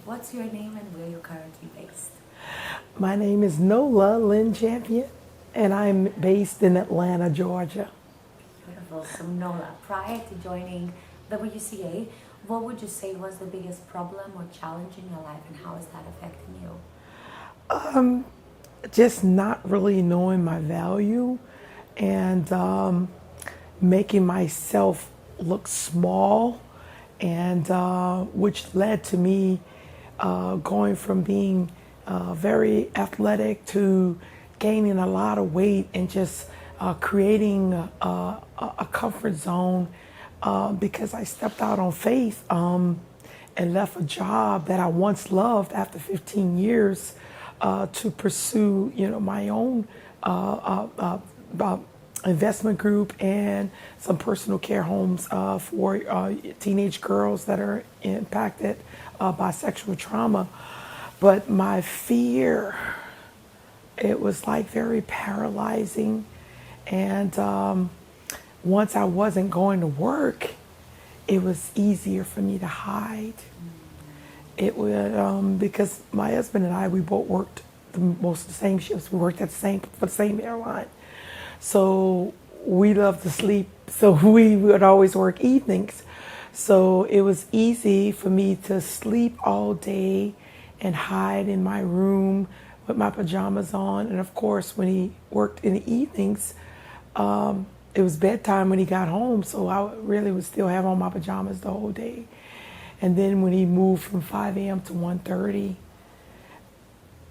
What's your name and where you're currently based? My name is Nola Lynn Champion, and I'm based in Atlanta, Georgia. Beautiful. So Nola, prior to joining WCA, what would you say was the biggest problem or challenge in your life, and how is that affecting you? Just not really knowing my value and making myself look small, and which led to me going from being very athletic to gaining a lot of weight and just creating a comfort zone because I stepped out on faith and left a job that I once loved after 15 years to pursue, my own investment group and some personal care homes for teenage girls that are impacted by sexual trauma. But my fear, it was like very paralyzing. And once I wasn't going to work, it was easier for me to hide. It would because my husband and I, we both worked most of the same shifts. We worked for the same airline, so we loved to sleep. So we would always work evenings. So it was easy for me to sleep all day and hide in my room with my pajamas on. And of course, when he worked in the evenings, it was bedtime when he got home. So I really would still have on my pajamas the whole day. And then when he moved from 5 a.m. to 1:30,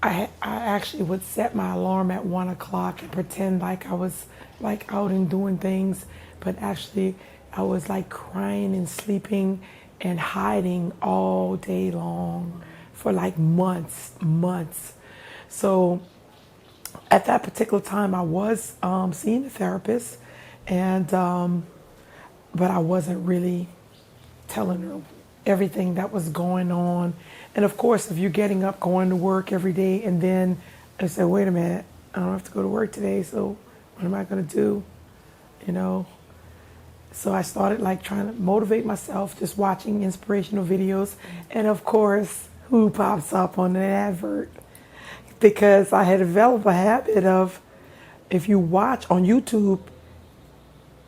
I actually would set my alarm at 1 o'clock and pretend like I was like out and doing things, but actually I was like crying and sleeping and hiding all day long for like months. So at that particular time, I was seeing a therapist, and but I wasn't really telling her everything that was going on. And of course, if you're getting up, going to work every day, and then I said, wait a minute, I don't have to go to work today, so what am I going to do? You know? So I started like trying to motivate myself, just watching inspirational videos. And of course, who pops up on an advert? Because I had developed a habit of, if you watch on YouTube,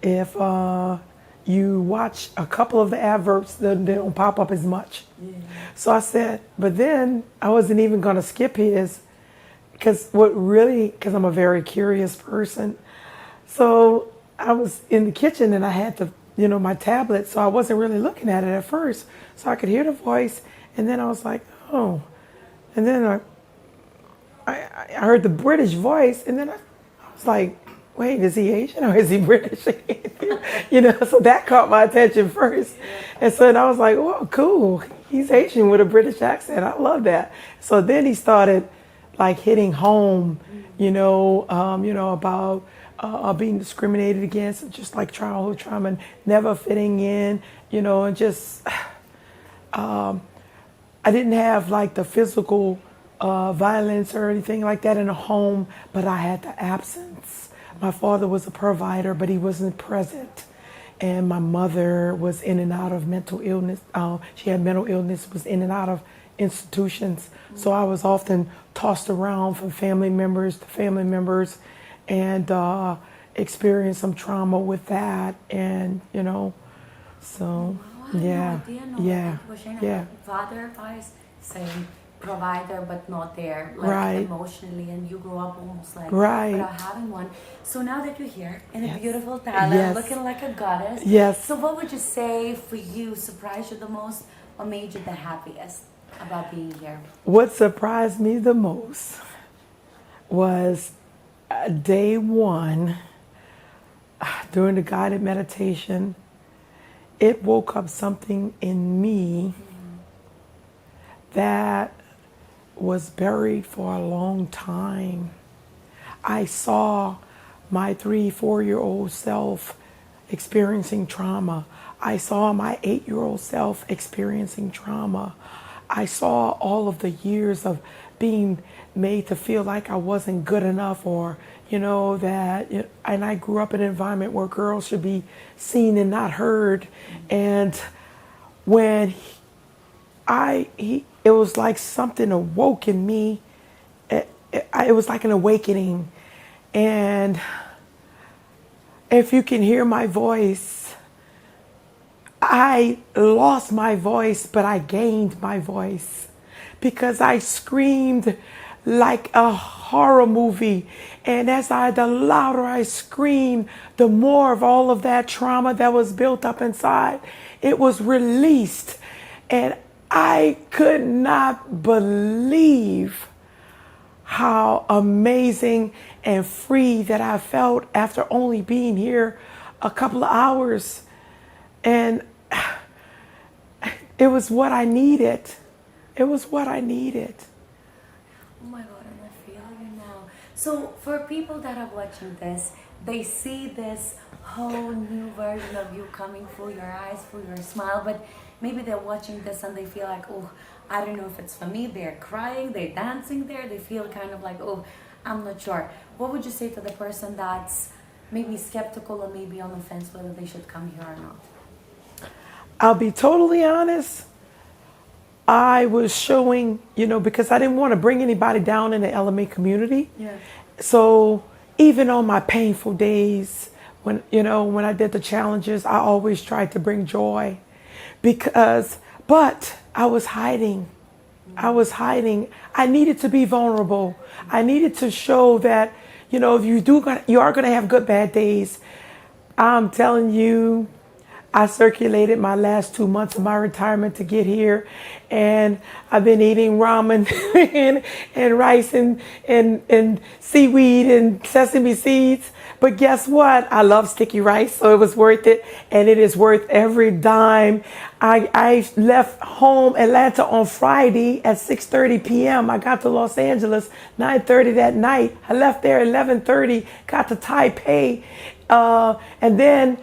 if you watch a couple of the adverts, they don't pop up as much. Yeah. So I said, but then I wasn't even going to skip his, because I'm a very curious person. So I was in the kitchen and I had my tablet, so I wasn't really looking at it at first. So I could hear the voice, and then I was like, oh. And then I heard the British voice, and then I was like, wait, is he Asian or is he British? So that caught my attention first. And so then I was like, oh, cool. He's Asian with a British accent. I love that. So then he started like hitting home, about being discriminated against, just like childhood trauma, and never fitting in, and just, I didn't have like the physical violence or anything like that in the home, but I had the absence. My father was a provider, but he wasn't present. And my mother was in and out of mental illness. She had mental illness, was in and out of institutions. So I was often tossed around from family members to family members, and experienced some trauma with that. And, so, yeah, yeah. Father advice saying provider but not there, like right. Emotionally, and you grew up almost like right. without having one. So now that you're here in yes. a beautiful talent, yes. looking like a goddess. Yes. So what would you say for you surprised you the most or made you the happiest about being here? What surprised me the most was day one, during the guided meditation, it woke up something in me that was buried for a long time. I saw my 3-4-year-old self experiencing trauma. I saw my 8-year-old self experiencing trauma. I saw all of the years of being made to feel like I wasn't good enough, or and I grew up in an environment where girls should be seen and not heard. And when it was like something awoke in me. It was like an awakening. And if you can hear my voice, I lost my voice, but I gained my voice because I screamed like a horror movie. And the louder I screamed, the more of all of that trauma that was built up inside, it was released. And I could not believe how amazing and free that I felt after only being here a couple of hours. And it was what I needed. It was what I needed. Oh my God, and I feel you now. So for people that are watching this, they see this whole new version of you coming through your eyes, through your smile, but maybe they're watching this and they feel like, oh, I don't know if it's for me. They're crying, they're dancing there. They feel kind of like, oh, I'm not sure. What would you say to the person that's maybe skeptical or maybe on the fence whether they should come here or not? I'll be totally honest. I was showing, because I didn't want to bring anybody down in the LMA community. Yeah. So even on my painful days, when I did the challenges, I always tried to bring joy but I was hiding. I needed to be vulnerable. I needed to show that, if you are going to have good, bad days. I'm telling you, I circulated my last 2 months of my retirement to get here, and I've been eating ramen and rice and seaweed and sesame seeds. But guess what? I love sticky rice, so it was worth it, and it is worth every dime. I left home Atlanta on Friday at 6:30 p.m. I got to Los Angeles 9:30 that night. I left there 11:30, got to Taipei, and then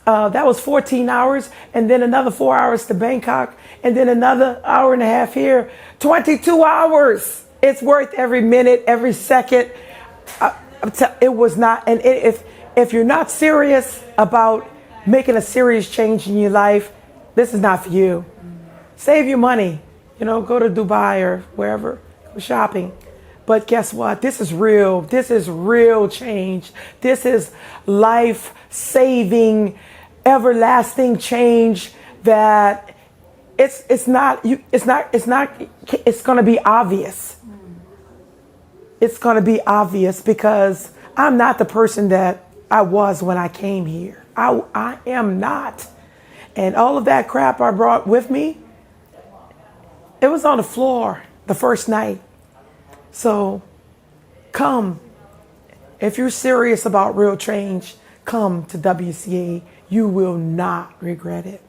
that was 14 hours, and then another 4 hours to Bangkok, and then another hour and a half here. 22 hours. It's worth every minute, every second. It was not, and if you're not serious about making a serious change in your life, this is not for you. Save your money, go to Dubai or wherever, go shopping. But guess what? This is real. This is real change. This is life-saving, everlasting change that it's going to be obvious. It's going to be obvious because I'm not the person that I was when I came here. I am not. And all of that crap I brought with me, it was on the floor the first night. So come. If you're serious about real change, come to WCA. You will not regret it.